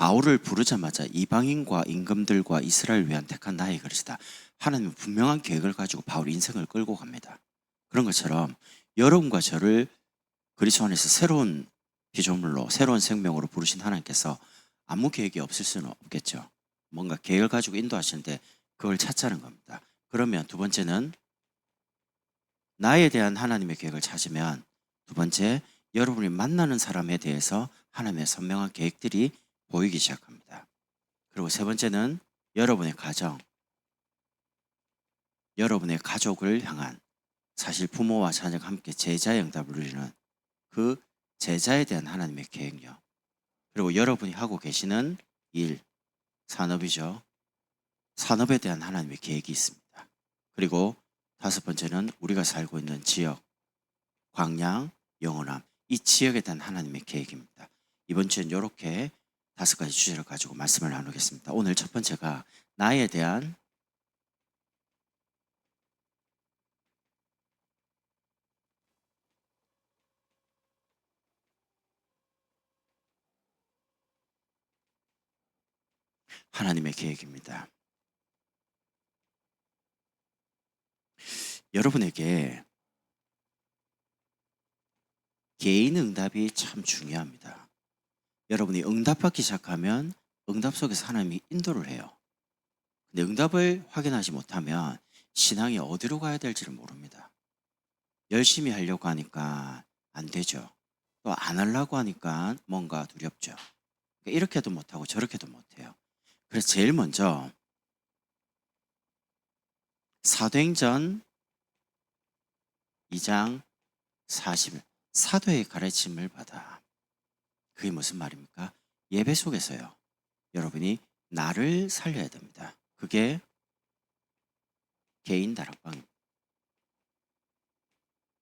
바울을 부르자마자 이방인과 임금들과 이스라엘을 위한 택한 나의 그릇이다. 하나님은 분명한 계획을 가지고 바울 인생을 끌고 갑니다. 그런 것처럼 여러분과 저를 그리스도 안에서 새로운 피조물로 새로운 생명으로 부르신 하나님께서 아무 계획이 없을 수는 없겠죠. 뭔가 계획을 가지고 인도하시는데 그걸 찾자는 겁니다. 그러면 두 번째는 나에 대한 하나님의 계획을 찾으면, 두 번째, 여러분이 만나는 사람에 대해서 하나님의 선명한 계획들이 보이기 시작합니다. 그리고 세 번째는 여러분의 가정, 여러분의 가족을 향한, 사실 부모와 자녀가 함께 제자의 응답을 누리는 그 제자에 대한 하나님의 계획력, 그리고 여러분이 하고 계시는 일, 산업이죠. 산업에 대한 하나님의 계획이 있습니다. 그리고 다섯 번째는 우리가 살고 있는 지역, 광양, 영원함, 이 지역에 대한 하나님의 계획입니다. 이번 주엔 이렇게 다섯 가지 주제를 가지고 말씀을 나누겠습니다. 오늘 첫 번째가 나에 대한 하나님의 계획입니다. 여러분에게 개인 응답이 참 중요합니다. 여러분이 응답받기 시작하면 응답 속에서 하나님이 인도를 해요. 근데 응답을 확인하지 못하면 신앙이 어디로 가야 될지를 모릅니다. 열심히 하려고 하니까 안 되죠. 또 안 하려고 하니까 뭔가 두렵죠. 그러니까 이렇게도 못하고 저렇게도 못해요. 그래서 제일 먼저 사도행전 2장 40일 사도의 가르침을 받아. 그게 무슨 말입니까? 예배 속에서요. 여러분이 나를 살려야 됩니다. 그게 개인 다락방입니다.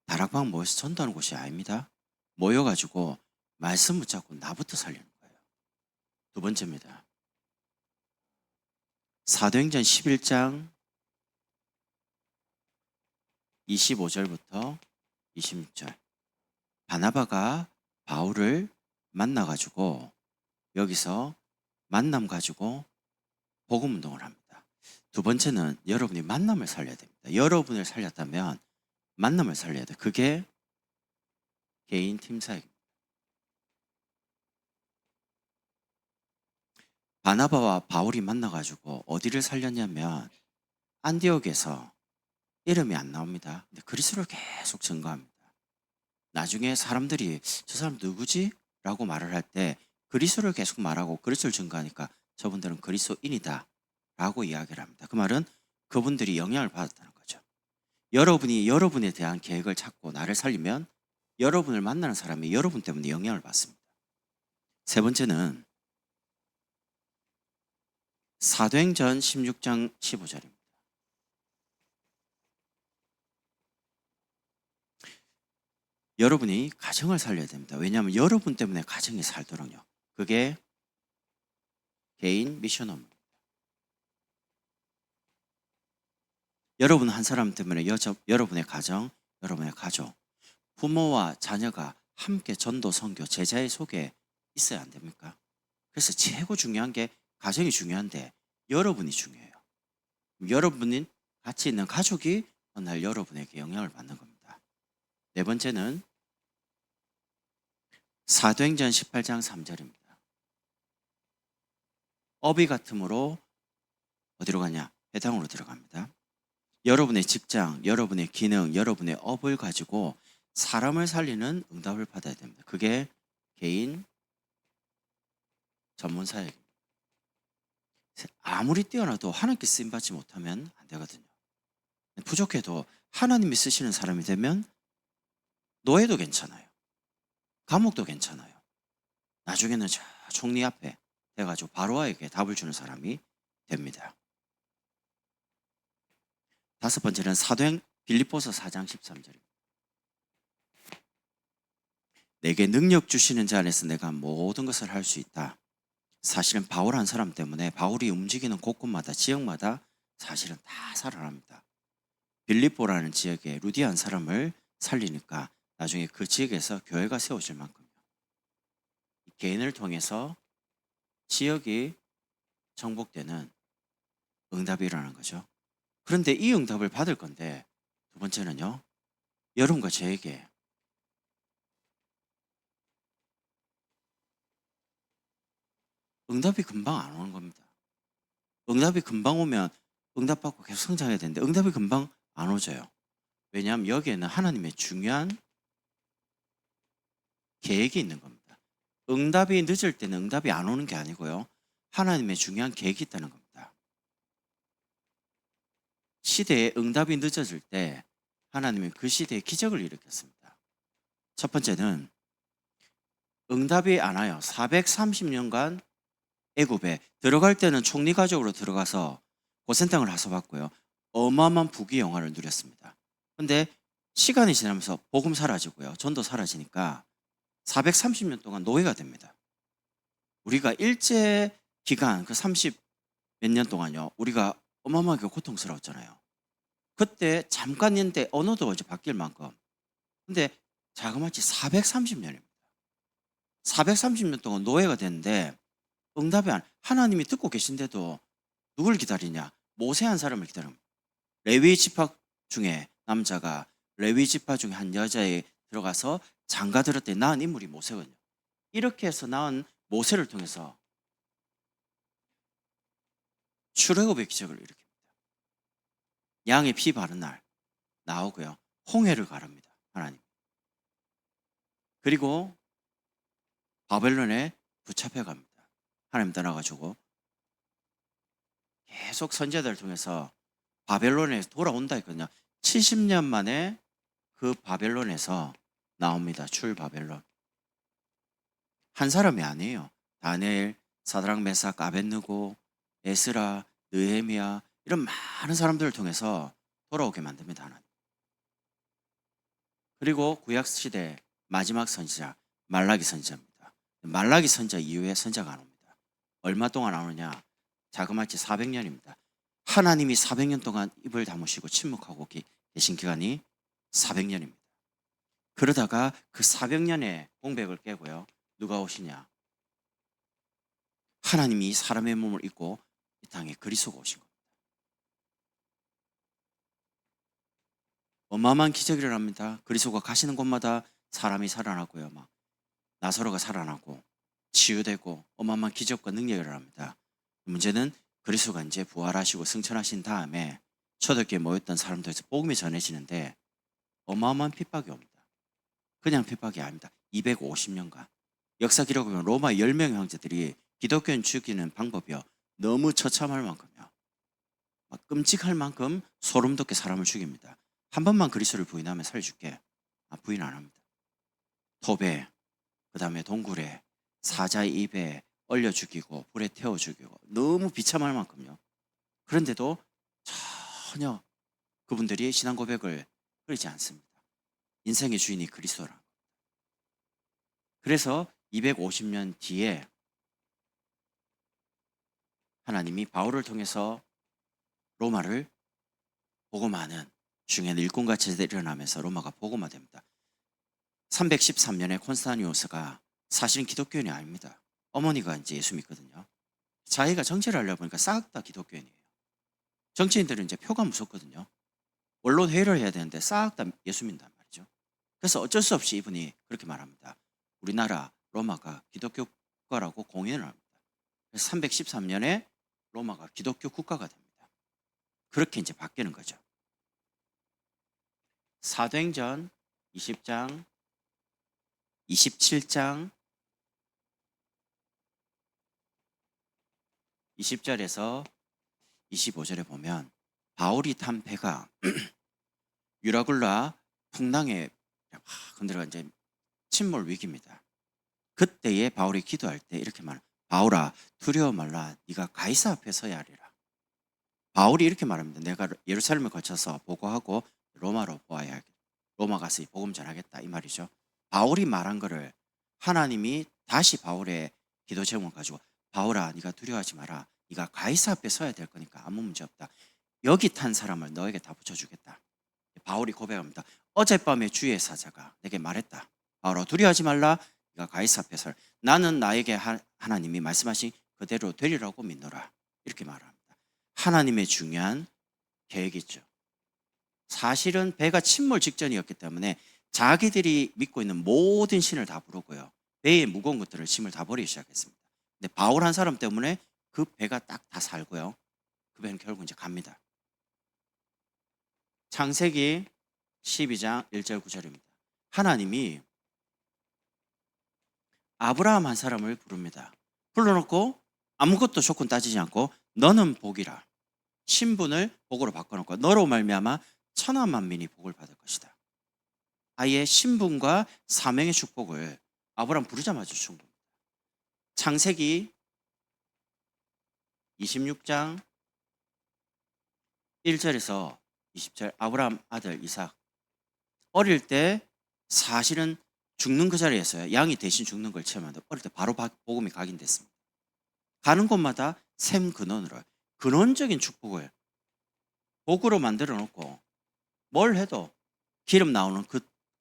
다락방 모여서 전도하는 곳이 아닙니다. 모여가지고 말씀 붙잡고 나부터 살리는 거예요. 두 번째입니다. 사도행전 11장 25절부터 26절. 바나바가 바울을 만나가지고 여기서 만남 가지고 복음 운동을 합니다. 두 번째는 여러분이 만남을 살려야 됩니다. 여러분을 살렸다면 만남을 살려야 돼요. 그게 개인 팀 사역입니다. 바나바와 바울이 만나가지고 어디를 살렸냐면 안디옥에서 이름이 안 나옵니다. 근데 그리스도를 계속 증거합니다. 나중에 사람들이 저 사람 누구지? 라고 말을 할 때 그리스도를 계속 말하고 그리스도를 증거하니까 저분들은 그리스도인이다 라고 이야기를 합니다. 그 말은 그분들이 영향을 받았다는 거죠. 여러분이 여러분에 대한 계획을 찾고 나를 살리면 여러분을 만나는 사람이 여러분 때문에 영향을 받습니다. 세 번째는 사도행전 16장 15절입니다. 여러분이 가정을 살려야 됩니다. 왜냐하면 여러분 때문에 가정이 살도록요. 그게 개인 미션 업무입니다. 여러분 한 사람 때문에 여러분의 가정, 여러분의 가족, 부모와 자녀가 함께 전도, 선교, 제자의 속에 있어야 안 됩니까? 그래서 최고 중요한 게 가정이 중요한데 여러분이 중요해요. 여러분이 같이 있는 가족이 어느 날 여러분에게 영향을 받는 겁니다. 네 번째는 사도행전 18장 3절입니다. 업이 같음으로 어디로 가냐? 회당으로 들어갑니다. 여러분의 직장, 여러분의 기능, 여러분의 업을 가지고 사람을 살리는 응답을 받아야 됩니다. 그게 개인 전문 사역입니다. 아무리 뛰어나도 하나님께 쓰임받지 못하면 안 되거든요. 부족해도 하나님이 쓰시는 사람이 되면 노예도 괜찮아요. 감옥도 괜찮아요. 나중에는 저 총리 앞에 돼가지고 바로와에게 답을 주는 사람이 됩니다. 다섯 번째는 사도행 빌립보서 4장 13절입니다. 내게 능력 주시는 자 안에서 내가 모든 것을 할 수 있다. 사실은 바울 한 사람 때문에 바울이 움직이는 곳곳마다 지역마다 사실은 다 살아납니다. 빌립보라는 지역에 루디아 한 사람을 살리니까 나중에 그 지역에서 교회가 세워질 만큼요. 개인을 통해서 지역이 정복되는 응답이 일어나는 거죠. 그런데 이 응답을 받을 건데 두 번째는요. 여러분과 저에게 응답이 금방 안 오는 겁니다. 응답이 금방 오면 응답받고 계속 성장해야 되는데 응답이 금방 안 오져요. 왜냐하면 여기에는 하나님의 중요한 계획이 있는 겁니다. 응답이 늦을 때는 응답이 안 오는 게 아니고요. 하나님의 중요한 계획이 있다는 겁니다. 시대에 응답이 늦어질 때 하나님은 그 시대에 기적을 일으켰습니다. 첫 번째는 응답이 안 와요. 430년간 애굽에 들어갈 때는 총리 가족으로 들어가서 고센 땅을 하서봤고요. 어마어마한 부귀 영화를 누렸습니다. 근데 시간이 지나면서 복음 사라지고요. 전도 사라지니까 430년 동안 노예가 됩니다. 우리가 일제 기간 그 30 몇 년 동안요. 우리가 어마어마하게 고통스러웠잖아요. 그때 잠깐인데 언어도 이제 바뀔 만큼. 근데 자그마치 430년입니다. 430년 동안 노예가 됐는데 응답이 하나님이 듣고 계신데도 누굴 기다리냐? 모세 한 사람을 기다립니다. 레위 지파 중에 남자가 레위 지파 중에 한 여자에 들어가서 장가 들었더니 낳은 인물이 모세거든요. 이렇게 해서 낳은 모세를 통해서 출애굽의 기적을 일으킵니다. 양의 피 바른 날 나오고요. 홍해를 가릅니다. 하나님. 그리고 바벨론에 붙잡혀 갑니다. 하나님 떠나가지고 계속 선제들을 통해서 바벨론에서 돌아온다 했거든요. 70년 만에 그 바벨론에서 나옵니다. 출 바벨론. 한 사람이 아니에요. 다니엘, 사드락, 메삭, 아벳느고, 에스라, 느헤미야 이런 많은 사람들을 통해서 돌아오게 만듭니다. 하나님. 그리고 구약 시대 마지막 선지자 말라기 선지자입니다. 말라기 선지자 이후에 선지자가 안 옵니다. 얼마 동안 안 오느냐? 자그마치 400년입니다. 하나님이 400년 동안 입을 다무시고 침묵하고 계신 기간이 400년입니다. 그러다가 그 400년의 공백을 깨고요. 누가 오시냐? 하나님이 사람의 몸을 입고 이 땅에 그리스도가 오신 겁니다. 어마어마한 기적이 일어납니다. 그리스도가 가시는 곳마다 사람이 살아나고요. 막 나사로가 살아나고 치유되고 어마어마한 기적과 능력이 일어납니다. 문제는 그리스도가 이제 부활하시고 승천하신 다음에 초대교회에 모였던 사람들에서 복음이 전해지는데 어마어마한 핍박이 옵니다. 그냥 핍박이 아닙니다. 250년간. 역사 기록을 보면 로마 10명의 형제들이 기독교인 죽이는 방법이요. 너무 처참할 만큼요. 막 끔찍할 만큼 소름 돋게 사람을 죽입니다. 한 번만 그리스도를 부인하면 살려줄게. 부인 안 합니다. 톱에, 그 다음에 동굴에, 사자의 입에 얼려 죽이고 불에 태워 죽이고 너무 비참할 만큼요. 그런데도 전혀 그분들이 신앙 고백을 끊이지 않습니다. 인생의 주인이 그리스도라. 그래서 250년 뒤에 하나님이 바울을 통해서 로마를 복음하는 중요한 일꾼과 제대로 일어나면서 로마가 복음화됩니다. 313년에 콘스탄티누스가 사실은 기독교인이 아닙니다. 어머니가 이제 예수 믿거든요. 자기가 정치를 하려고 보니까 싹 다 기독교인이에요. 정치인들은 이제 표가 무섭거든요. 언론 회의를 해야 되는데 싹 다 예수 믿는단 말이죠. 그래서 어쩔 수 없이 이분이 그렇게 말합니다. 우리나라 로마가 기독교 국가라고 공인을 합니다. 그래서 313년에 로마가 기독교 국가가 됩니다. 그렇게 이제 바뀌는 거죠. 사도행전 20장, 27장, 20절에서 25절에 보면 바울이 탄 배가 유라굴라 풍랑에 건드려 이제 침몰 위기입니다. 그때에 바울이 기도할 때 이렇게 말합니다. 바울아 두려워 말라. 네가 가이사 앞에 서야 하리라. 바울이 이렇게 말합니다. 내가 예루살렘을 거쳐서 보고하고 로마로 보아야 하겠다. 로마 가서 복음 전하겠다 이 말이죠. 바울이 말한 거를 하나님이 다시 바울의 기도 제목을 가지고 바울아 네가 두려워하지 마라. 네가 가이사 앞에 서야 될 거니까 아무 문제 없다. 여기 탄 사람을 너에게 다 붙여주겠다. 바울이 고백합니다. 어젯밤에 주의 사자가 내게 말했다. 바울아 두려워하지 말라. 네가 가이사 앞에 설. 나는 나에게 하나님이 말씀하신 그대로 되리라고 믿노라. 이렇게 말합니다. 하나님의 중요한 계획이 있죠. 사실은 배가 침몰 직전이었기 때문에 자기들이 믿고 있는 모든 신을 다 부르고요. 배에 무거운 것들을 짐을 다 버리기 시작했습니다. 근데 바울 한 사람 때문에 그 배가 딱 다 살고요. 그 배는 결국 이제 갑니다. 창세기 12장 1절 9절입니다. 하나님이 아브라함 한 사람을 부릅니다. 불러놓고 아무것도 조건 따지지 않고 너는 복이라. 신분을 복으로 바꿔놓고 너로 말미암아 천하 만민이 복을 받을 것이다. 아예 신분과 사명의 축복을 아브라함 부르자마자 준 겁니다. 창세기 26장 1절에서 20절 아브라함 아들 이삭 어릴 때 사실은 죽는 그 자리에서요. 양이 대신 죽는 걸 체험하는데 어릴 때 바로 복음이 각인됐습니다. 가는 곳마다 샘 근원으로 근원적인 축복을 복으로 만들어 놓고 뭘 해도 기름 나오는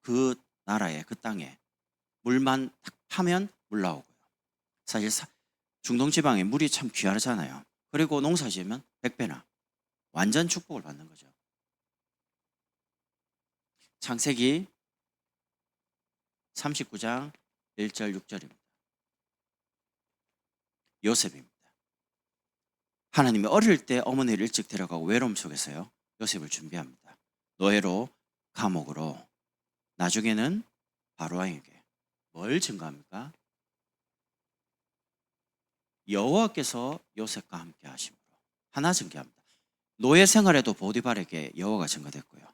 그 나라에 그 땅에 물만 딱 파면 물 나오고요. 사실 중동 지방에 물이 참 귀하잖아요. 그리고 농사 지으면 100배나 완전 축복을 받는 거죠. 창세기 39장 1절 6절입니다. 요셉입니다. 하나님이 어릴 때 어머니를 일찍 데려가고 외로움 속에서요. 요셉을 준비합니다. 노예로 감옥으로 나중에는 바로왕에게 뭘 증거합니까? 여호와께서 요셉과 함께 하심으로 하나 증거합니다. 노예 생활에도 보디발에게 여호와가 증거됐고요.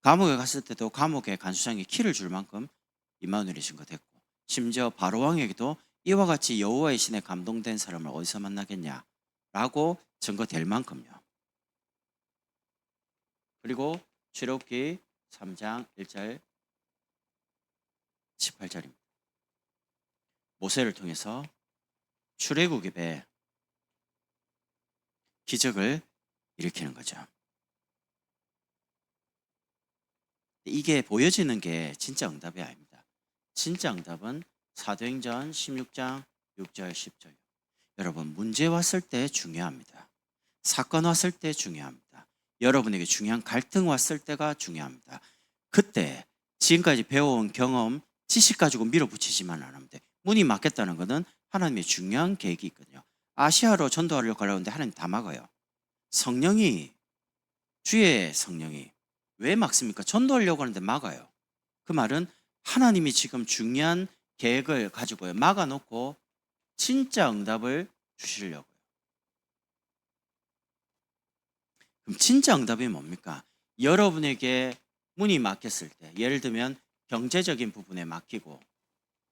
감옥에 갔을 때도 감옥의 간수장이 키를 줄 만큼 임마누엘이 증거됐고 심지어 바로왕에게도 이와 같이 여호와의 신에 감동된 사람을 어디서 만나겠냐라고 증거될 만큼요. 그리고 출애굽기 3장 1절 18절입니다. 모세를 통해서 출애굽의 기적을 일으키는 거죠. 이게 보여지는 게 진짜 응답이 아닙니다. 진짜 응답은 사도행전 16장 6절 10절. 여러분 문제 왔을 때 중요합니다. 사건 왔을 때 중요합니다. 여러분에게 중요한 갈등 왔을 때가 중요합니다. 그때 지금까지 배워온 경험, 지식 가지고 밀어붙이지만 않으면 돼. 문이 막혔다는 것은 하나님의 중요한 계획이 있거든요. 아시아로 전도하려고 하려는데 하나님 다 막아요. 성령이 주의 성령이 왜 막습니까? 전도하려고 하는데 막아요. 그 말은 하나님이 지금 중요한 계획을 가지고 막아놓고 진짜 응답을 주시려고요. 그럼 진짜 응답이 뭡니까? 여러분에게 문이 막혔을 때 예를 들면 경제적인 부분에 막히고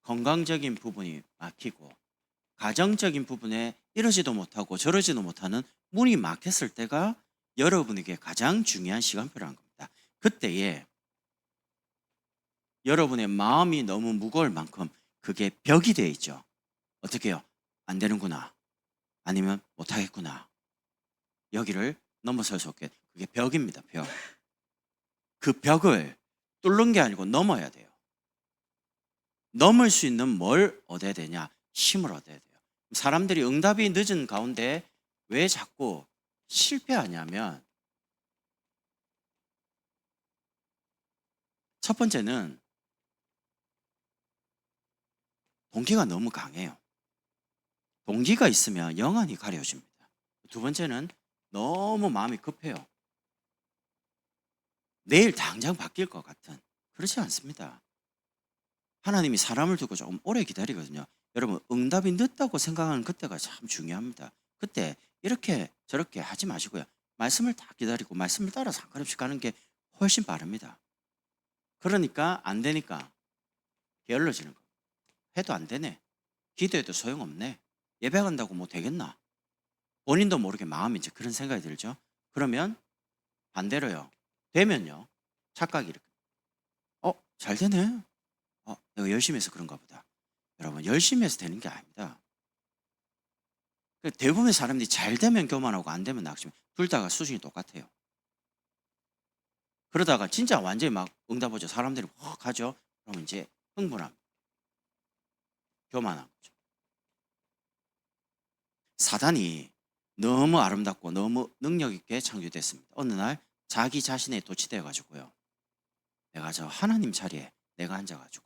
건강적인 부분이 막히고 가정적인 부분에 이러지도 못하고 저러지도 못하는 문이 막혔을 때가 여러분에게 가장 중요한 시간표라는 겁니다. 그때에 여러분의 마음이 너무 무거울 만큼 그게 벽이 되어 있죠. 어떻게 해요? 안 되는구나. 아니면 못하겠구나. 여기를 넘어설 수 없게. 그게 벽입니다. 벽. 그 벽을 뚫는 게 아니고 넘어야 돼요. 넘을 수 있는 뭘 얻어야 되냐? 힘을 얻어야 돼요. 사람들이 응답이 늦은 가운데 왜 자꾸 실패하냐면 첫 번째는 동기가 너무 강해요. 동기가 있으면 영안이 가려집니다. 두 번째는 너무 마음이 급해요. 내일 당장 바뀔 것 같은. 그렇지 않습니다. 하나님이 사람을 두고 조금 오래 기다리거든요. 여러분 응답이 늦다고 생각하는 그때가 참 중요합니다. 그때 이렇게 저렇게 하지 마시고요. 말씀을 다 기다리고 말씀을 따라 상관없이 가는 게 훨씬 빠릅니다. 그러니까 안 되니까 게을러지는 거. 해도 안 되네. 기도해도 소용없네. 예배 간다고 뭐 되겠나? 본인도 모르게 마음이 이제 그런 생각이 들죠. 그러면 반대로요. 되면요. 착각이 이렇게. 잘 되네. 내가 열심히 해서 그런가 보다. 여러분 열심히 해서 되는 게 아닙니다. 대부분의 사람들이 잘 되면 교만하고 안 되면 낙심. 둘 다가 수준이 똑같아요. 그러다가 진짜 완전히 막 응답 오죠. 사람들이 확 하죠. 그러면 이제 흥분합니다. 교만한 거죠. 사단이 너무 아름답고 너무 능력 있게 창조됐습니다. 어느 날 자기 자신에 도취되어 가지고요. 내가 저 하나님 자리에 내가 앉아 가지고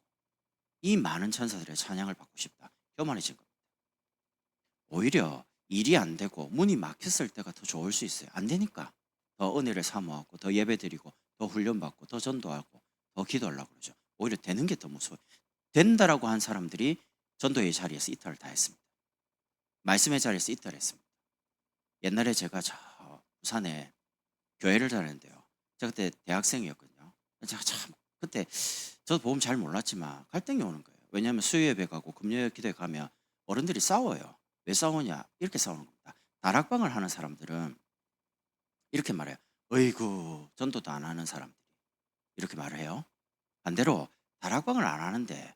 이 많은 천사들의 찬양을 받고 싶다. 교만해진 겁니다. 오히려 일이 안 되고 문이 막혔을 때가 더 좋을 수 있어요. 안 되니까 더 은혜를 사모하고 더 예배드리고 더 훈련받고 더 전도하고 더 기도하려고 그러죠. 오히려 되는 게 더 무서워요. 된다라고 한 사람들이 전도의 자리에서 이탈을 다 했습니다. 말씀의 자리에서 이탈했습니다. 옛날에 제가 저 부산에 교회를 다녔는데요. 제가 그때 대학생이었거든요. 제가 참 그때 저도 복음 잘 몰랐지만 갈등이 오는 거예요. 왜냐하면 수요예배 가고 금요일 기도회 가면 어른들이 싸워요. 왜 싸우냐? 이렇게 싸우는 겁니다. 다락방을 하는 사람들은 이렇게 말해요. 어이구 전도도 안 하는 사람들이 이렇게 말을 해요. 반대로 다락방을 안 하는데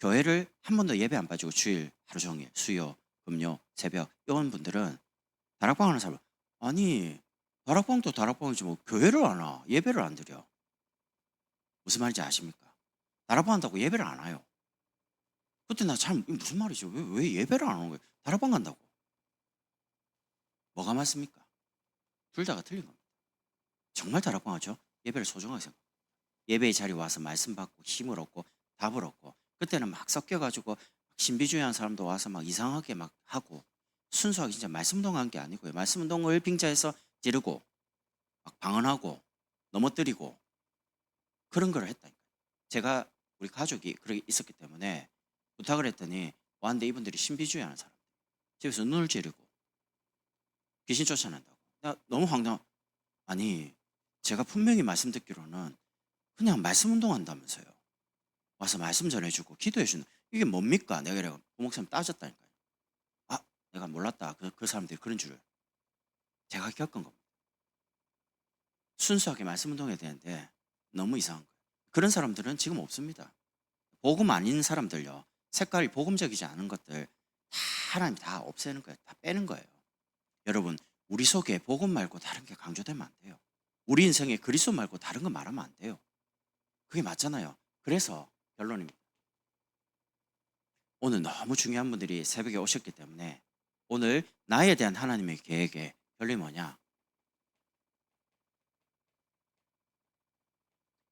교회를 한 번도 예배 안 빠지고 주일 하루 종일 수요, 금요, 새벽 이런 분들은 다락방 하는 사람 아니 다락방도 다락방이지 뭐 교회를 안 와. 예배를 안 드려. 무슨 말인지 아십니까? 다락방 한다고 예배를 안 와요. 그때 나 참 무슨 말이지? 왜 예배를 안 오는 거예요? 다락방 간다고. 뭐가 맞습니까? 둘 다가 틀린 겁니다. 정말 다락방 하죠? 예배를 소중하게 생각. 예배의 자리에 와서 말씀 받고 힘을 얻고 답을 얻고 그때는 막 섞여가지고 신비주의한 사람도 와서 막 이상하게 막 하고 순수하게 진짜 말씀 운동한 게 아니고요. 말씀 운동을 빙자해서 찌르고 막 방언하고 넘어뜨리고 그런 걸 했다니까요. 제가 우리 가족이 그렇게 있었기 때문에 부탁을 했더니 왔는데 이분들이 신비주의하는 사람 집에서 눈을 찌르고 귀신 쫓아낸다고. 나 너무 황당. 아니 제가 분명히 말씀 듣기로는 그냥 말씀 운동한다면서요. 와서 말씀 전해주고 기도해주는 이게 뭡니까? 내가 이래 목사님 따졌다니까요. 아 내가 몰랐다. 그 사람들이 그런 줄을 제가 겪은 겁니다. 순수하게 말씀 운동해야 되는데 너무 이상한 거예요. 그런 사람들은 지금 없습니다. 복음 아닌 사람들요. 색깔이 복음적이지 않은 것들 다 하나님 다 없애는 거예요. 다 빼는 거예요. 여러분 우리 속에 복음 말고 다른 게 강조되면 안 돼요. 우리 인생에 그리스도 말고 다른 거 말하면 안 돼요. 그게 맞잖아요. 그래서 결론입니다. 오늘 너무 중요한 분들이 새벽에 오셨기 때문에 오늘 나에 대한 하나님의 계획의 결론이 뭐냐?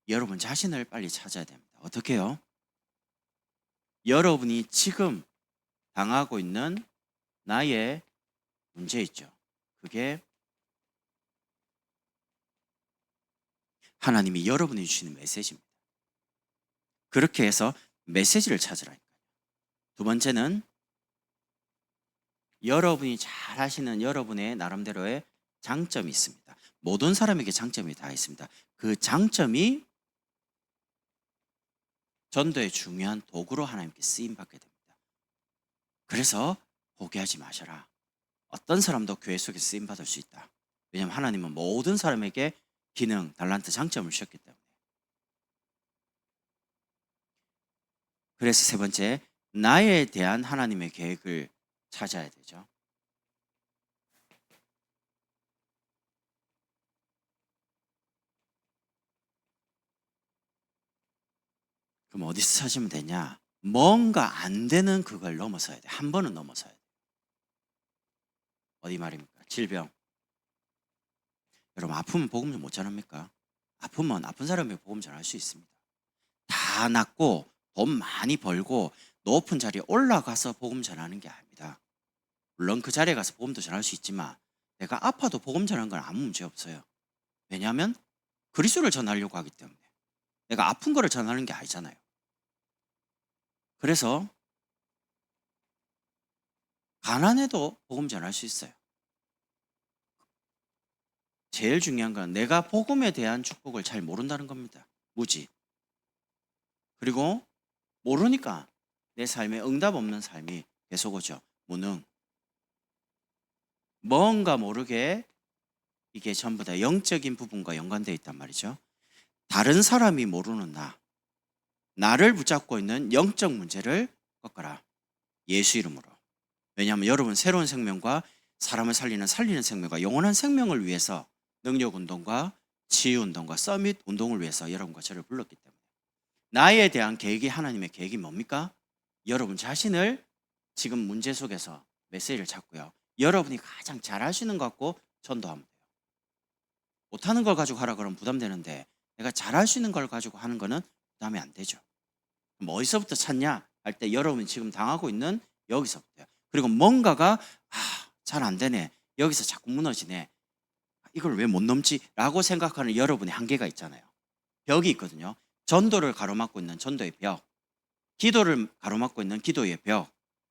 여러분 자신을 빨리 찾아야 됩니다. 어떻게 해요? 여러분이 지금 당하고 있는 나의 문제 있죠. 그게 하나님이 여러분이 주시는 메시지입니다. 그렇게 해서 메시지를 찾으라니까요. 두 번째는 여러분이 잘 하시는 여러분의 나름대로의 장점이 있습니다. 모든 사람에게 장점이 다 있습니다. 그 장점이 전도의 중요한 도구로 하나님께 쓰임받게 됩니다. 그래서 포기하지 마셔라. 어떤 사람도 교회 속에 쓰임받을 수 있다. 왜냐하면 하나님은 모든 사람에게 기능, 달란트, 장점을 주셨기 때문에. 그래서 세 번째, 나에 대한 하나님의 계획을 찾아야 되죠. 그럼 어디서 찾으면 되냐? 뭔가 안 되는 그걸 넘어서야 돼. 한 번은 넘어서야 돼. 어디 말입니까? 질병. 여러분 아프면 복음 좀 못 전합니까? 아프면 아픈 사람에게 복음 전할 수 있습니다. 다 낫고 돈 많이 벌고 높은 자리에 올라가서 복음 전하는 게 아닙니다. 물론 그 자리에 가서 복음도 전할 수 있지만 내가 아파도 복음 전하는 건 아무 문제 없어요. 왜냐하면 그리스도를 전하려고 하기 때문에 내가 아픈 거를 전하는 게 아니잖아요. 그래서 가난해도 복음 전할 수 있어요. 제일 중요한 건 내가 복음에 대한 축복을 잘 모른다는 겁니다. 무지. 그리고 모르니까 내 삶에 응답 없는 삶이 계속 오죠. 무능. 뭔가 모르게 이게 전부 다 영적인 부분과 연관되어 있단 말이죠. 다른 사람이 모르는 나를 붙잡고 있는 영적 문제를 꺾어라. 예수 이름으로. 왜냐하면 여러분 새로운 생명과 사람을 살리는 생명과 영원한 생명을 위해서 능력운동과 치유운동과 서밋 운동을 위해서 여러분과 저를 불렀기 때문에 나에 대한 계획이 하나님의 계획이 뭡니까? 여러분 자신을 지금 문제 속에서 메시지를 찾고요. 여러분이 가장 잘할 수 있는 것 갖고 전도하면 돼요. 못하는 걸 가지고 하라 그러면 부담되는데 내가 잘할 수 있는 걸 가지고 하는 거는 부담이 안 되죠. 그럼 어디서부터 찾냐 할 때 여러분이 지금 당하고 있는 여기서부터요. 그리고 뭔가가 잘 안 되네. 여기서 자꾸 무너지네. 이걸 왜 못 넘지? 라고 생각하는 여러분의 한계가 있잖아요. 벽이 있거든요. 전도를 가로막고 있는 전도의 벽, 기도를 가로막고 있는 기도의 벽,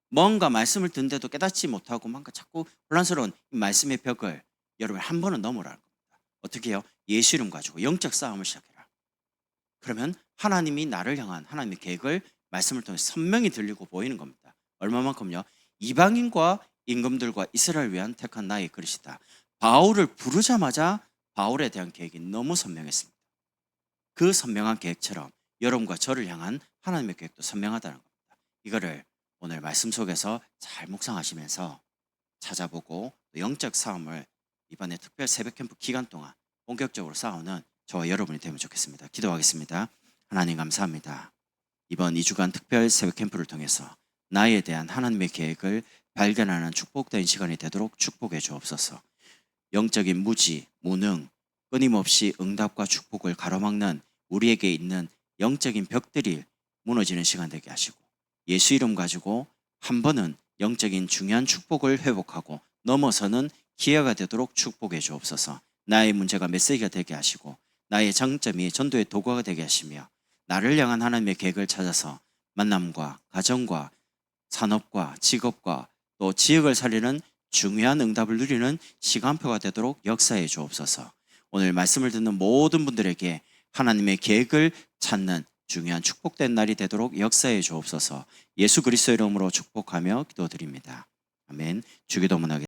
뭔가 말씀을 듣는데도 깨닫지 못하고 뭔가 자꾸 혼란스러운 이 말씀의 벽을 여러분 한 번은 넘으라는 겁니다. 어떻게 해요? 예수 이름 가지고 영적 싸움을 시작해라. 그러면 하나님이 나를 향한 하나님의 계획을 말씀을 통해 선명히 들리고 보이는 겁니다. 얼마만큼요? 이방인과 임금들과 이스라엘을 위한 택한 나의 그릇이다. 바울을 부르자마자 바울에 대한 계획이 너무 선명했습니다. 그 선명한 계획처럼 여러분과 저를 향한 하나님의 계획도 선명하다는 겁니다. 이거를 오늘 말씀 속에서 잘 묵상하시면서 찾아보고 영적 싸움을 이번에 특별 새벽 캠프 기간 동안 본격적으로 싸우는 저와 여러분이 되면 좋겠습니다. 기도하겠습니다. 하나님 감사합니다. 이번 2주간 특별 새벽 캠프를 통해서 나에 대한 하나님의 계획을 발견하는 축복된 시간이 되도록 축복해 주옵소서. 영적인 무지, 무능, 끊임없이 응답과 축복을 가로막는 우리에게 있는 영적인 벽들이 무너지는 시간 되게 하시고 예수 이름 가지고 한 번은 영적인 중요한 축복을 회복하고 넘어서는 기회가 되도록 축복해 주옵소서. 나의 문제가 메시지가 되게 하시고 나의 장점이 전도의 도구가 되게 하시며 나를 향한 하나님의 계획을 찾아서 만남과 가정과 산업과 직업과 또 지역을 살리는 중요한 응답을 누리는 시간표가 되도록 역사해 주옵소서. 오늘 말씀을 듣는 모든 분들에게 하나님의 계획을 찾는 중요한 축복된 날이 되도록 역사해 주옵소서. 예수 그리스도의 이름으로 축복하며 기도드립니다. 아멘. 주기도문하겠습니다.